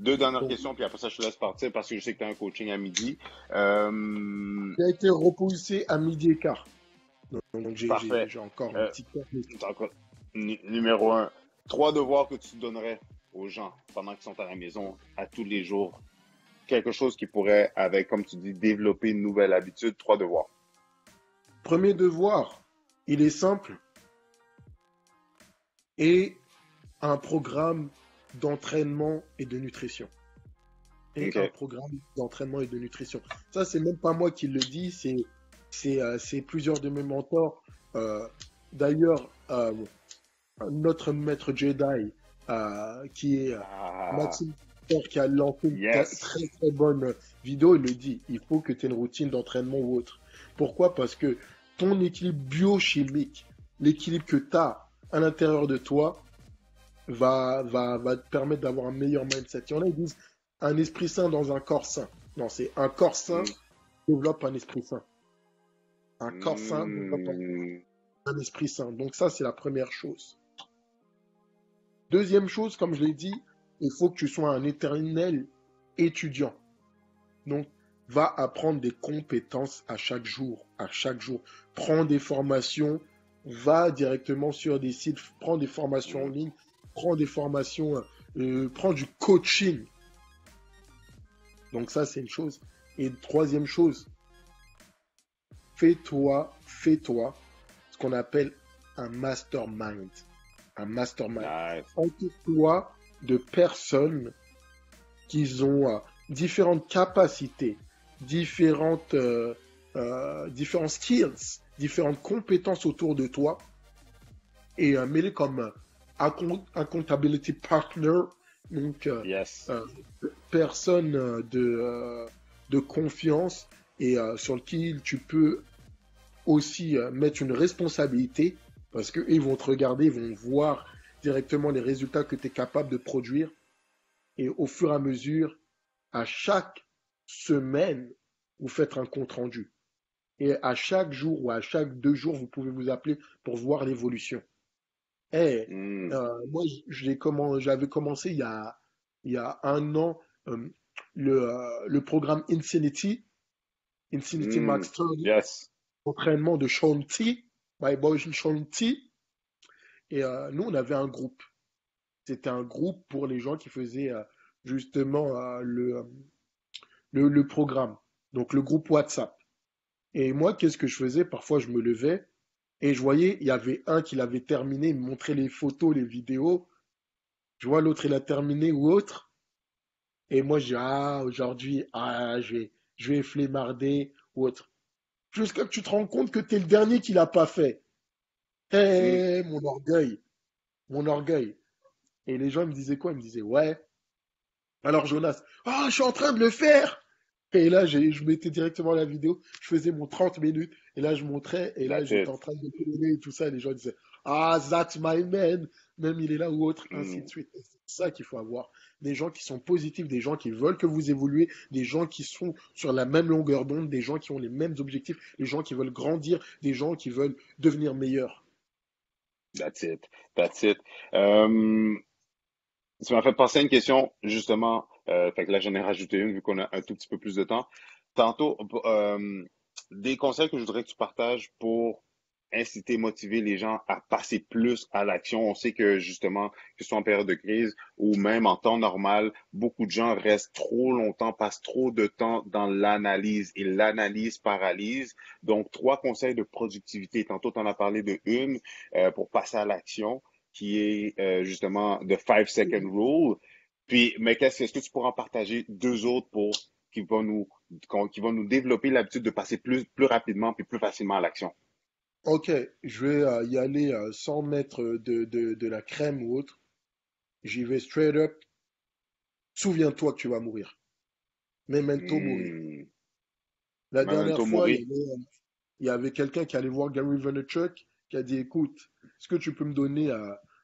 deux dernières Donc, questions, puis après ça, je te laisse partir parce que je sais que tu as un coaching à midi. il a été repoussé à midi et quart. Donc Parfait. j'ai encore un Euh, petit peu. encore, numéro un, trois devoirs que tu donnerais aux gens pendant qu'ils sont à la maison, à tous les jours. Quelque chose qui pourrait, avec, comme tu dis, développer une nouvelle habitude, trois devoirs. Premier devoir, il est simple et un programme d'entraînement et de nutrition. Et un OK. programme d'entraînement et de nutrition. Ça, c'est même pas moi qui le dis, c'est plusieurs de mes mentors. Euh, D'ailleurs, notre maître Jedi, qui est Ah, Maxime Porter, qui a lancé une yes. très très bonne vidéo, il le dit, il faut que tu aies une routine d'entraînement ou autre. Pourquoi? Parce que ton équilibre biochimique, l'équilibre que tu as à l'intérieur de toi, va te permettre d'avoir un meilleur mindset. Il y en a qui disent un esprit sain dans un corps sain. Non, c'est un corps sain Mm, développe un esprit sain. Un corps sain développe mm, un esprit sain. Donc ça, c'est la première chose. Deuxième chose, comme je l'ai dit, il faut que tu sois un éternel étudiant. Donc, va apprendre des compétences à chaque jour, à chaque jour. Prends des formations, va directement sur des sites, prends des formations en mm. ligne, prends des formations, prends du coaching. Donc ça, c'est une chose. Et troisième chose, fais-toi ce qu'on appelle un mastermind. Un mastermind. Nice. Entoure-toi de personnes qui ont différentes capacités, différents skills, différentes compétences autour de toi et mets-les comme accountability partner, donc Yes. euh, personne de confiance et sur lequel tu peux aussi mettre une responsabilité parce qu'ils vont te regarder, ils vont voir directement les résultats que tu es capable de produire et au fur et à mesure, à chaque semaine, vous faites un compte rendu. Et à chaque jour ou à chaque 2 jours, vous pouvez vous appeler pour voir l'évolution. Et Mm, moi, j'avais commencé il y a un an euh, le programme Infinity mm. Max Training, Yes. entraînement de Shaun T, by boy Shaun T. Et nous, on avait un groupe. C'était un groupe pour les gens qui faisaient justement le programme. Donc le groupe WhatsApp. Et moi, qu'est-ce que je faisais? Parfois, je me levais et je voyais, il y avait un qui l'avait terminé, il me montrait les photos, les vidéos. Je vois l'autre, il a terminé ou autre. Et moi, je dis, ah, aujourd'hui, je vais flemmarder ou autre. Jusqu'à que tu te rends compte que tu es le dernier qui l'a pas fait. Mm. Hé, mon orgueil, mon orgueil. Et les gens ils me disaient quoi? Ils me disaient, ouais. Alors Jonas, ah, je suis en train de le faire. Et là, je mettais directement la vidéo, je faisais mon 30 minutes, et là, je montrais, et là, That's j'étais it. en train de filmer et tout ça, et les gens disaient, ah, that's my man, même il est là ou autre, ainsi de Mm. suite. Et c'est ça qu'il faut avoir. Des gens qui sont positifs, des gens qui veulent que vous évoluez, des gens qui sont sur la même longueur d'onde, des gens qui ont les mêmes objectifs, des gens qui veulent grandir, des gens qui veulent devenir meilleurs. That's it. That's it. Euh, Tu m'as fait penser à une question, justement. Fait que là, j'en ai rajouté une vu qu'on a un tout petit peu plus de temps. Tantôt, des conseils que je voudrais que tu partages pour inciter, motiver les gens à passer plus à l'action. On sait que, justement, que ce soit en période de crise ou même en temps normal, beaucoup de gens restent trop longtemps, passent trop de temps dans l'analyse et l'analyse paralyse. Donc, trois conseils de productivité. Tantôt, tu en as parlé de une pour passer à l'action qui est justement the 5 second rule. Puis, mais est-ce que tu pourras en partager deux autres pour qui vont nous qui vont nous développer l'habitude de passer plus rapidement puis plus facilement à l'action? Ok, je vais y aller sans mettre de la crème ou autre. J'y vais straight up. Souviens-toi que tu vas mourir. Memento mori. Hmm. La dernière Memento fois, mori. il y avait quelqu'un qui allait voir Gary Vaynerchuk qui a dit, écoute, est-ce que tu peux me donner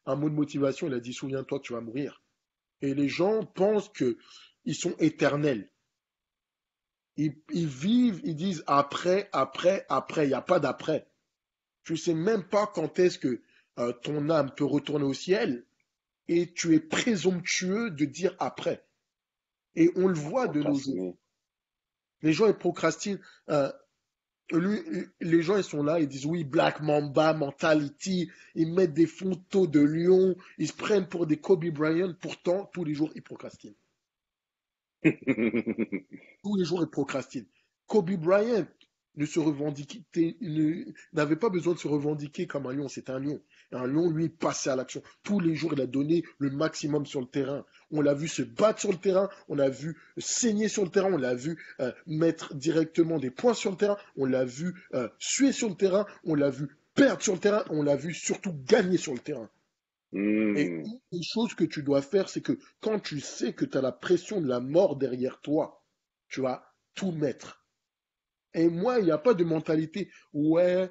un mot de motivation? Il a dit, souviens-toi que tu vas mourir. Et les gens pensent que ils sont éternels. Ils vivent, ils disent après, après, après. Il n'y a pas d'après. Tu sais même pas quand est-ce que ton âme peut retourner au ciel et tu es présomptueux de dire après. Et on le voit de nos jours. Procrastiner. Les gens, ils procrastinent. Euh, les gens, ils sont là, ils disent oui, Black Mamba mentality. Ils mettent des photos de lions. Ils se prennent pour des Kobe Bryant. Pourtant, tous les jours, ils procrastinent. Tous les jours, il procrastine. Kobe Bryant n'avait pas besoin de se revendiquer comme un lion, c'est un lion. Et un lion, lui, passait à l'action. Tous les jours, il a donné le maximum sur le terrain. On l'a vu se battre sur le terrain, on l'a vu saigner sur le terrain, on l'a vu mettre directement des points sur le terrain, on l'a vu suer sur le terrain, on l'a vu perdre sur le terrain, on l'a vu surtout gagner sur le terrain. Et Hmm, une des choses que tu dois faire, c'est que quand tu sais que tu as la pression de la mort derrière toi, tu vas tout mettre. Et moi, il n'y a pas de mentalité, ouais,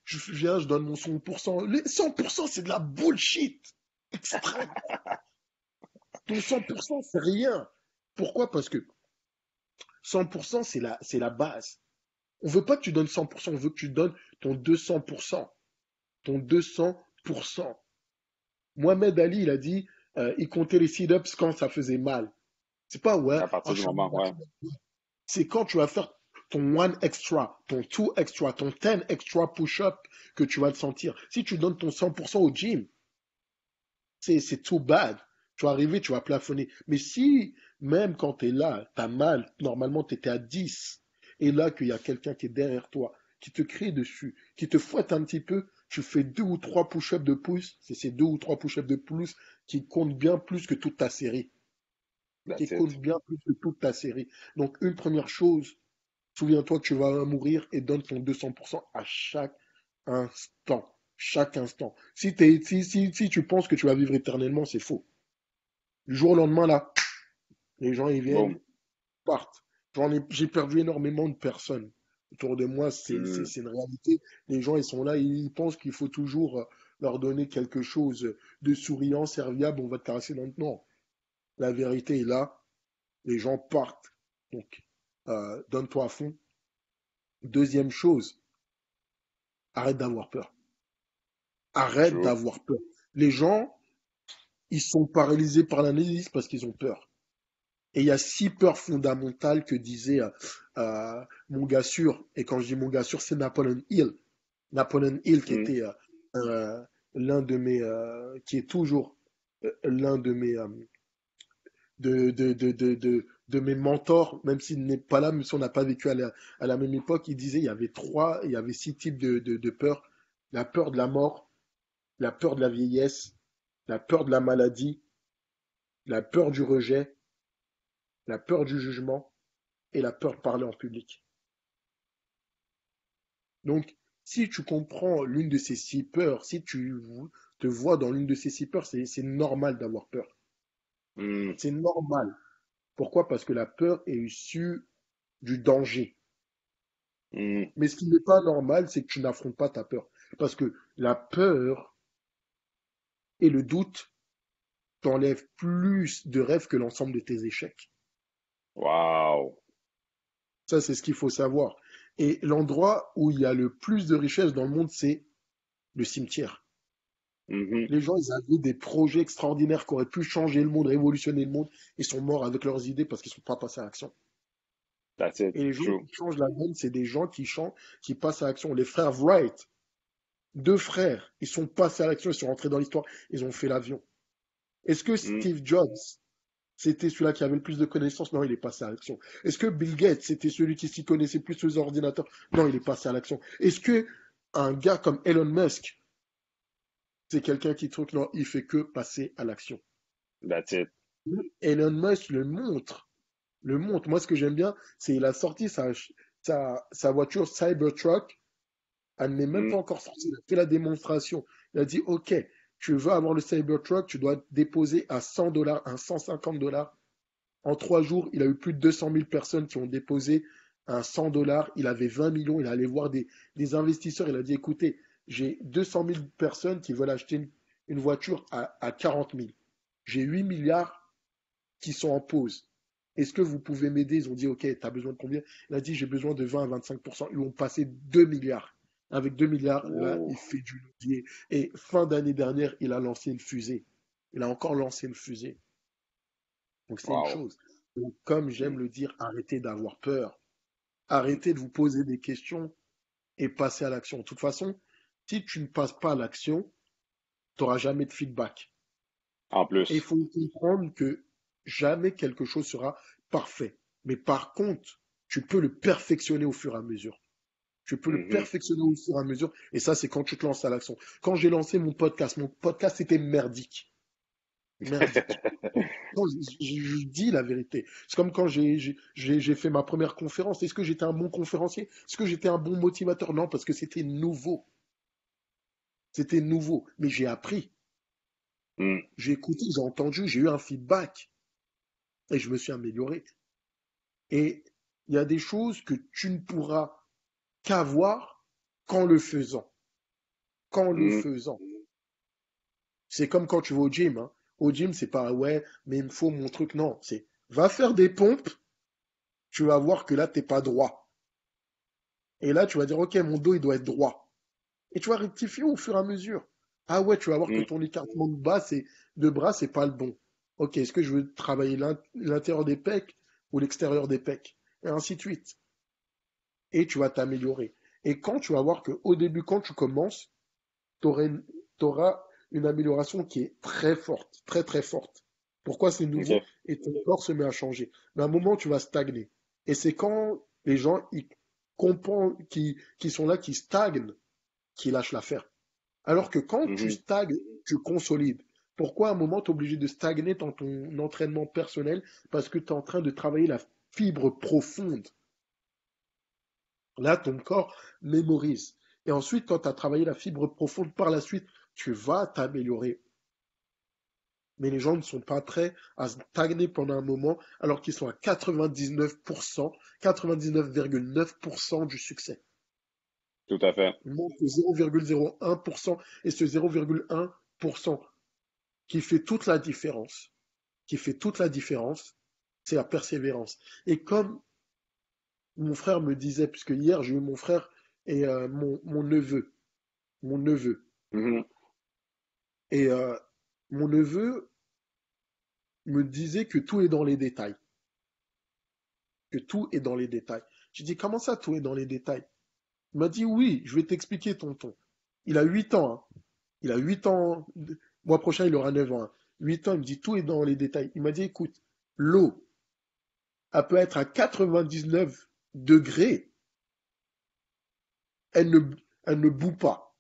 je viens, je donne mon 100%. Les 100%, c'est de la bullshit extrême. Ton 100%, c'est rien. Pourquoi? Parce que 100%, c'est la base. On veut pas que tu donnes 100%, on veut que tu donnes ton 200%. Ton 200%. Mohamed Ali, il a dit, il comptait les sit-ups quand ça faisait mal. C'est pas ouais, à oh, partir je du suis un moment, ouais. marathon. C'est quand tu vas faire ton one extra, ton two extra, ton 10 extra push-up que tu vas le sentir. Si tu donnes ton 100% au gym, c'est too bad. Tu vas arriver, tu vas plafonner. Mais si, même quand tu es là, tu as mal, normalement tu étais à 10, et là qu'il y a quelqu'un qui est derrière toi, qui te crie dessus, qui te fouette un petit peu, tu fais 2 ou 3 push-ups de plus, c'est ces 2 ou 3 push-ups de plus qui comptent bien plus que toute ta série. Qui That's comptent it. bien plus que toute ta série. Donc, une première chose, souviens-toi que tu vas mourir et donne ton 200% à chaque instant. Chaque instant. Si tu penses que tu vas vivre éternellement, c'est faux. Du jour au lendemain, là, les gens, ils viennent, Boom. partent. J'ai perdu énormément de personnes autour de moi. Hmm, C'est une réalité. Les gens, ils sont là, ils pensent qu'il faut toujours leur donner quelque chose de souriant, serviable, on va te caresser dans le... Non, la vérité est là. Les gens partent. Donc, donne-toi à fond. Deuxième chose, arrête d'avoir peur. Arrête true. d'avoir peur. Les gens, ils sont paralysés par l'analyse parce qu'ils ont peur. Et il y a 6 peurs fondamentales que disait mon gars sûr. Et quand je dis mon gars sûr, c'est Napoleon Hill. Napoleon Hill qui Hmm, était l'un de mes, qui est toujours l'un de mes, de mes mentors, même s'il n'est pas là, même si on n'a pas vécu à la même époque. Il disait il y avait 6 types de peurs. La peur de la mort, la peur de la vieillesse, la peur de la maladie, la peur du rejet, la peur du jugement et la peur de parler en public. Donc, si tu comprends l'une de ces 6 peurs, si tu te vois dans l'une de ces 6 peurs, c'est normal d'avoir peur. hmm, C'est normal. Pourquoi? Parce que la peur est issue du danger. hmm. Mais ce qui n'est pas normal, c'est que tu n'affrontes pas ta peur. Parce que la peur et le doute t'enlèvent plus de rêves que l'ensemble de tes échecs. Wow. Ça, c'est ce qu'il faut savoir. Et l'endroit où il y a le plus de richesse dans le monde, c'est le cimetière. Mhm. Les gens, ils avaient des projets extraordinaires qui auraient pu changer le monde, révolutionner le monde. Ils sont morts avec leurs idées parce qu'ils ne sont pas passés à l'action. That's it. Et les gens True. qui changent la donne, c'est des gens qui passent à l'action. Les frères Wright, 2 frères, ils sont passés à l'action, ils sont rentrés dans l'histoire, ils ont fait l'avion. Est-ce que Hmm. Steve Jobs, c'était celui-là qui avait le plus de connaissances? Non, il est passé à l'action. Est-ce que Bill Gates, c'était celui qui s'y connaissait plus aux ordinateurs? Non, il est passé à l'action. Est-ce que un gars comme Elon Musk, c'est quelqu'un qui truc? Non, il fait que passer à l'action. That's it. Elon Musk le montre. Le montre. Moi, ce que j'aime bien, c'est qu'il a sorti sa voiture Cybertruck. Elle n'est même Hmm. pas encore sortie. Il a fait la démonstration. Il a dit, OK, tu veux avoir le Cybertruck, tu dois déposer à $100, à $150. En 3 jours, il a eu plus de 200 000 personnes qui ont déposé un $100. Il avait 20 millions. Il allait voir des investisseurs. Il a dit, écoutez, j'ai 200 000 personnes qui veulent acheter une voiture à 40 000. J'ai 8 milliards qui sont en pause. Est-ce que vous pouvez m'aider? Ils ont dit, OK, tu as besoin de combien? Il a dit, j'ai besoin de 20 à 25%. Ils ont passé 2 milliards. Avec 2 milliards, là, il Ooh. fait du levier. Et fin d'année dernière, il a lancé une fusée. Il a encore lancé une fusée. Donc c'est une Wow. chose. Donc, comme Mm. j'aime le dire, arrêtez d'avoir peur. Arrêtez de vous poser des questions et passez à l'action. De toute façon, si tu ne passes pas à l'action, tu n'auras jamais de feedback. En Et il plus. faut comprendre que jamais quelque chose sera parfait. Mais par contre, tu peux le perfectionner au fur et à mesure. Tu peux le Mhm. perfectionner au fur et à mesure. Et ça, c'est quand tu te lances à l'action. Quand j'ai lancé mon podcast était merdique. Merdique. Non, je dis la vérité. C'est comme quand j'ai fait ma première conférence. Est-ce que j'étais un bon conférencier? Est-ce que j'étais un bon motivateur? Non, parce que c'était nouveau. C'était nouveau. Mais j'ai appris. Mm. J'ai écouté, j'ai entendu, j'ai eu un feedback. Et je me suis amélioré. Et il y a des choses que tu ne pourras qu'avoir qu'en le faisant. Qu'en le Mm. faisant. C'est comme quand tu vas au gym, hein. Au gym, c'est pas ouais, mais il me faut mon truc. Non, c'est va faire des pompes, tu vas voir que là, t'es pas droit. Et là, tu vas dire, ok, mon dos, il doit être droit. Et tu vas rectifier au fur et à mesure. Ah ouais, tu vas voir que Mm. ton écartement de bras, c'est pas le bon. Ok, est-ce que je veux travailler l'intérieur des pecs ou l'extérieur des pecs? Et ainsi de suite. Et tu vas t'améliorer. Et quand tu vas voir qu'au début, quand tu commences, tu auras une amélioration qui est très forte, très très forte. Pourquoi c'est nouveau? OK. Et ton corps se met à changer. Mais à un moment, tu vas stagner. Et c'est quand les gens ils comprennent, qui sont là, qui stagnent, qui lâchent l'affaire. Alors que quand tu Mhm. stagnes, tu consolides. Pourquoi à un moment, tu es obligé de stagner dans ton entraînement personnel? Parce que tu es en train de travailler la fibre profonde. Là, ton corps mémorise. Et ensuite, quand tu as travaillé la fibre profonde par la suite, tu vas t'améliorer. Mais les gens ne sont pas prêts à stagner pendant un moment alors qu'ils sont à 99%, 99,9% du succès. Tout à fait. Il manque 0,01% et ce 0,1% qui fait toute la différence, c'est la persévérance. Et comme mon frère me disait, puisque hier j'ai eu mon frère et mon neveu, Mhm. et mon neveu me disait que tout est dans les détails, que tout est dans les détails. J'ai dit, comment ça, tout est dans les détails? Il m'a dit, oui, je vais t'expliquer, tonton. Il a 8 ans, hein. Il a 8 ans. Mois prochain, il aura 9 ans, hein. 8 ans, il me dit, tout est dans les détails. Il m'a dit, écoute, l'eau, elle peut être à 99 degrés, elle ne, elle ne bout pas.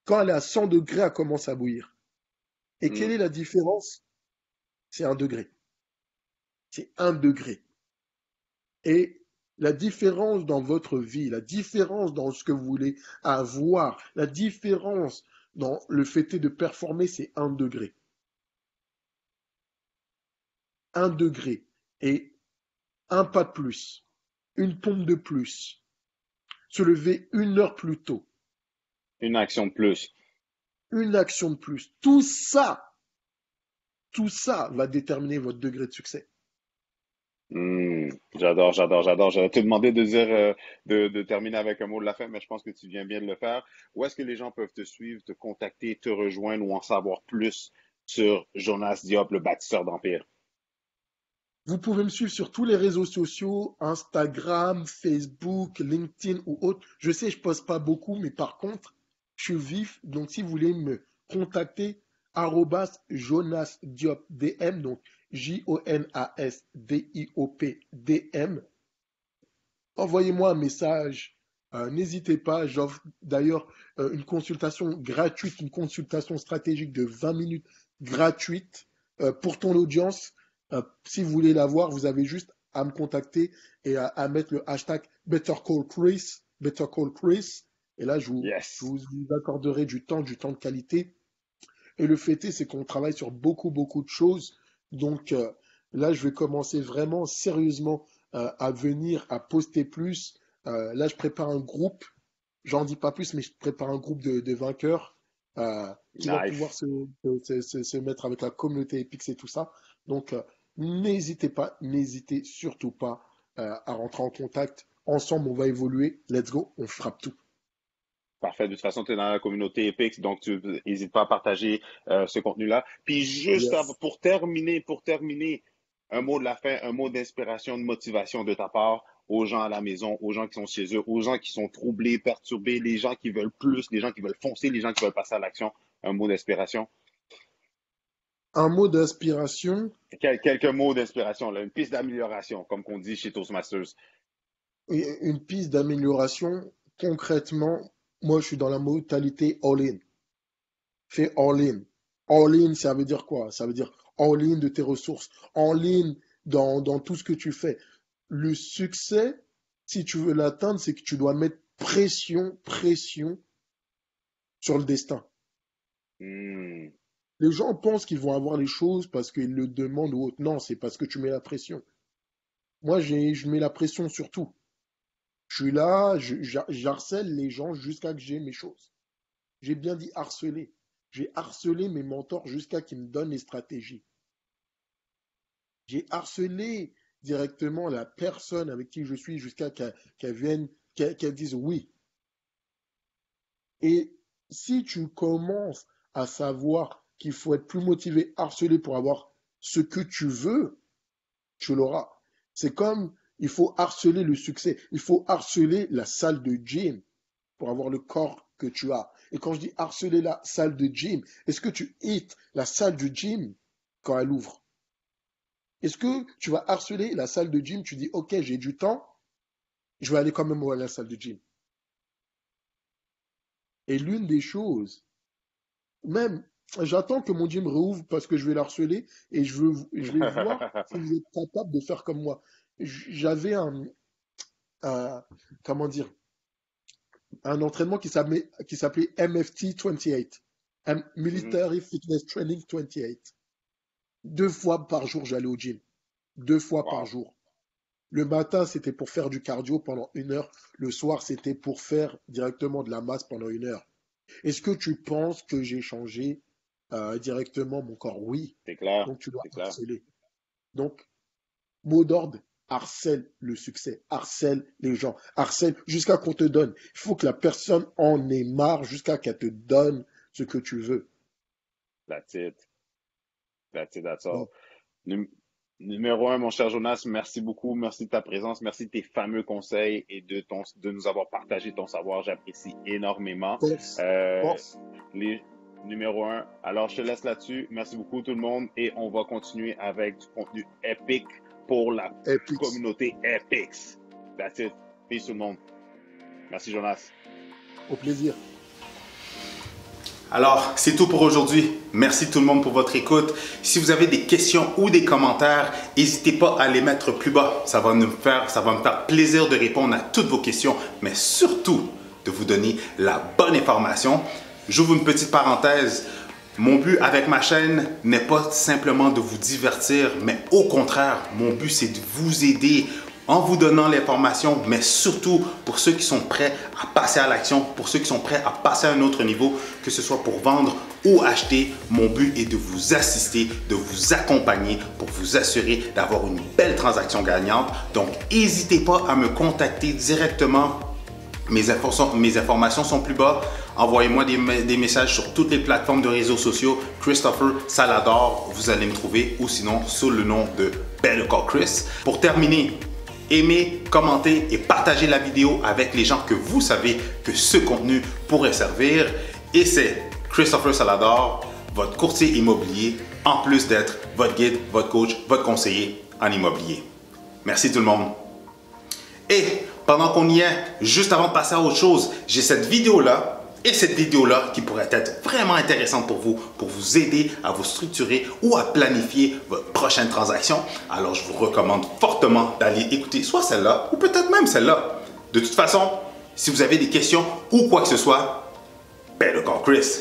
Quand elle est à 100 degrés, elle commence à bouillir. Et quelle Mm. est la différence? C'est un degré. C'est un degré. Et la différence dans votre vie, la différence dans ce que vous voulez avoir, la différence dans le fait de performer, c'est un degré. Un degré. Et un pas de plus. Une pompe de plus. Se lever 1 heure plus tôt. Une action de plus. Une action de plus. Tout ça va déterminer votre degré de succès. Mm. J'adore, j'adore, j'adore. J'allais te demander de dire, de terminer avec un mot de la fin, mais je pense que tu viens bien de le faire. Où est-ce que les gens peuvent te suivre, te contacter, te rejoindre ou en savoir plus sur Jonas Diop, le bâtisseur d'Empire? Vous pouvez me suivre sur tous les réseaux sociaux, Instagram, Facebook, LinkedIn ou autres. Je sais, je poste pas beaucoup, mais par contre, je suis vif. Donc, si vous voulez me contacter, Jonas Diop DM, donc JONASDIOP DM. Envoyez-moi un message. N'hésitez pas. J'offre d'ailleurs une consultation gratuite, une consultation stratégique de 20 minutes gratuite pour ton audience. Si vous voulez la voir, vous avez juste à me contacter et à mettre le hashtag Better Call Chris. Better Call Chris. Et là, Yes. vous accorderai du temps de qualité. Et le fait est, c'est qu'on travaille sur beaucoup, beaucoup de choses. Donc là, je vais commencer vraiment sérieusement à venir, à poster plus. Là, je prépare un groupe. J'en dis pas plus, mais je prépare un groupe de vainqueurs qui va pouvoir Nice. se mettre avec la communauté Epix et tout ça. Donc, n'hésitez pas, n'hésitez surtout pas à rentrer en contact. Ensemble, on va évoluer. Let's go, on frappe tout. Parfait. De toute façon, tu es dans la communauté Epix, donc tu n'hésites pas à partager ce contenu-là. Puis juste Yes. pour terminer, un mot de la fin, un mot d'inspiration, de motivation de ta part aux gens à la maison, aux gens qui sont chez eux, aux gens qui sont troublés, perturbés, les gens qui veulent plus, les gens qui veulent foncer, les gens qui veulent passer à l'action. Un mot d'inspiration. Un mot d'inspiration, Quelques mots d'inspiration, là, une piste d'amélioration, comme qu'on dit chez Toastmasters. et une piste d'amélioration. Concrètement, moi, je suis dans la modalité all-in. Fais all-in. All-in, ça veut dire quoi? Ça veut dire all-in de tes ressources, all-in dans tout ce que tu fais. Le succès, si tu veux l'atteindre, c'est que tu dois mettre pression sur le destin. Hmm. Les gens pensent qu'ils vont avoir les choses parce qu'ils le demandent ou autre. Non, c'est parce que tu mets la pression. Moi, je mets la pression sur tout. Je suis là, j'harcèle les gens jusqu'à que j'ai mes choses. J'ai bien dit harceler. J'ai harcelé mes mentors jusqu'à qu'ils me donnent les stratégies. J'ai harcelé directement la personne avec qui je suis jusqu'à qu'elle vienne, qu'elle dise oui. Et si tu commences à savoir qu'il faut être plus motivé, harcelé pour avoir ce que tu veux, tu l'auras. C'est comme il faut harceler le succès, il faut harceler la salle de gym pour avoir le corps que tu as. Et quand je dis harceler la salle de gym, est-ce que tu hits la salle du gym quand elle ouvre? Est-ce que tu vas harceler la salle de gym, tu dis ok, j'ai du temps, je vais aller quand même à la salle de gym. Et l'une des choses, même, j'attends que mon gym rouvre parce que je vais l'harceler et je vais voir si vous êtes capable de faire comme moi. J'avais un- comment dire, un entraînement qui s'appelait MFT 28, Mhm. Military Fitness Training 28. 2 fois par jour, j'allais au gym. 2 fois par Wow. jour. Le matin, c'était pour faire du cardio pendant 1 heure. Le soir, c'était pour faire directement de la masse pendant 1 heure. Est-ce que tu penses que j'ai changé directement mon corps? Oui. C'est clair. Donc, tu dois C'est clair. harceler. Donc, mot d'ordre, harcèle le succès, harcèle les gens, harcèle jusqu'à qu'on te donne. Il faut que la personne en ait marre jusqu'à qu'elle te donne ce que tu veux. That's it. That's it, that's all. Donc, Num- Numéro un, mon cher Jonas, merci beaucoup. Merci de ta présence. Merci de tes fameux conseils et de nous avoir partagé ton savoir. J'apprécie énormément. force, Euh, force, les, numéro un. Alors, je te laisse là-dessus. Merci beaucoup, tout le monde. Et on va continuer avec du contenu épique pour la Epix. communauté Epix. That's it. Peace, tout le monde. Merci, Jonas. Au plaisir. Alors, c'est tout pour aujourd'hui. Merci tout le monde pour votre écoute. Si vous avez des questions ou des commentaires, n'hésitez pas à les mettre plus bas. Ça va me faire plaisir de répondre à toutes vos questions, mais surtout de vous donner la bonne information. J'ouvre une petite parenthèse. Mon but avec ma chaîne n'est pas simplement de vous divertir, mais au contraire, mon but c'est de vous aider en vous donnant l'information, mais surtout pour ceux qui sont prêts à passer à l'action, pour ceux qui sont prêts à passer à un autre niveau, que ce soit pour vendre ou acheter. Mon but est de vous assister, de vous accompagner pour vous assurer d'avoir une belle transaction gagnante. Donc, n'hésitez pas à me contacter directement. Mes informations sont plus bas. Envoyez-moi des messages sur toutes les plateformes de réseaux sociaux. Christopher Salador, vous allez me trouver, ou sinon sous le nom de Better Call Chris. Pour terminer, aimez, commentez et partagez la vidéo avec les gens que vous savez que ce contenu pourrait servir. Et c'est Christopher Salador, votre courtier immobilier, en plus d'être votre guide, votre coach, votre conseiller en immobilier. Merci tout le monde. Et pendant qu'on y est, juste avant de passer à autre chose, j'ai cette vidéo-là et cette vidéo-là qui pourrait être vraiment intéressante pour vous aider à vous structurer ou à planifier votre prochaine transaction. Alors, je vous recommande fortement d'aller écouter soit celle-là ou peut-être même celle-là. De toute façon, si vous avez des questions ou quoi que ce soit, Better Call Chris.